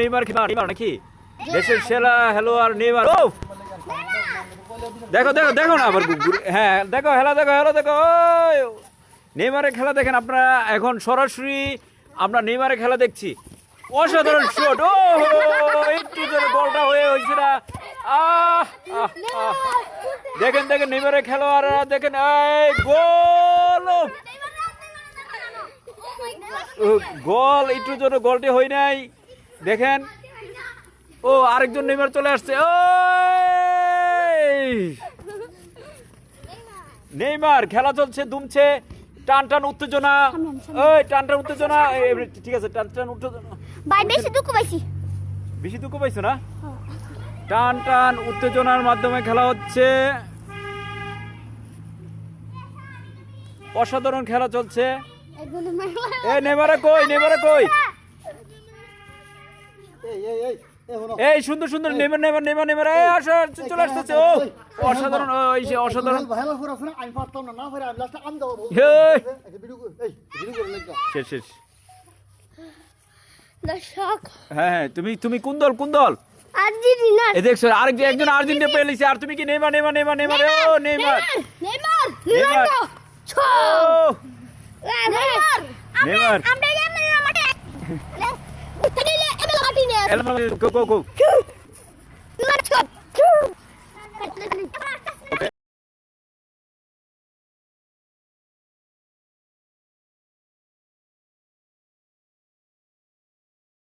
Neymar Neymar নাকি দেশের সেরা খেলোয়াড় নেইমার। ও দেখো দেখো দেখো না আবার হ্যাঁ দেখো খেলা দেখো খেলা দেখো নেইমারের খেলা দেখেন আপনারা এখন সরাসরি আমরা নেইমারের খেলা দেখছি। অসাধারণ শট। ও একটু জোরে বলটা হয়েছে না। দেখেন দেখেন নেইমারের খেলোয়াড়রা দেখেন এই গোল গোল একটু জোরে গোলটি হয় নাই দেখেন। ও আরেকজন নেইমার চলে আসছে। ও নেইমার খেলা চলছে দুমছে টান টান উত্তেজনা। ওই টান টান উত্তেজনা ঠিক আছে টান টান উত্তেজনা ভাই বেশি দুঃখ পাইছি বেশি দুঃখ পাইছো না। টান টান উত্তেজনার মাধ্যমে খেলা হচ্ছে অসাধারণ খেলা চলছে। এই নেইমারে কই নেইমারে কই এই সুন্দর সুন্দর নেইমার নেইমার নেইমার নেইমার এই আসো চলে আসতেছে। ও অসাধারণ ওই সে অসাধারণ শেষ শেষ। দর্শক হ্যাঁ হ্যাঁ তুমি তুমি কোন দল কোন দল? আর্জেন্টিনা। এই দেখছো একজন আর্জেন্টিনা পেয়ে লিছে আর তুমি কি নেইমার নেইমার নেইমার নেইমার ও নেইমার নেইমার নেইমার ছো নেইমার নেইমার আমরা নেইমার মাঠে উত্তরিলে এবেলা মাটি নে গো গো গো নেইমার ছো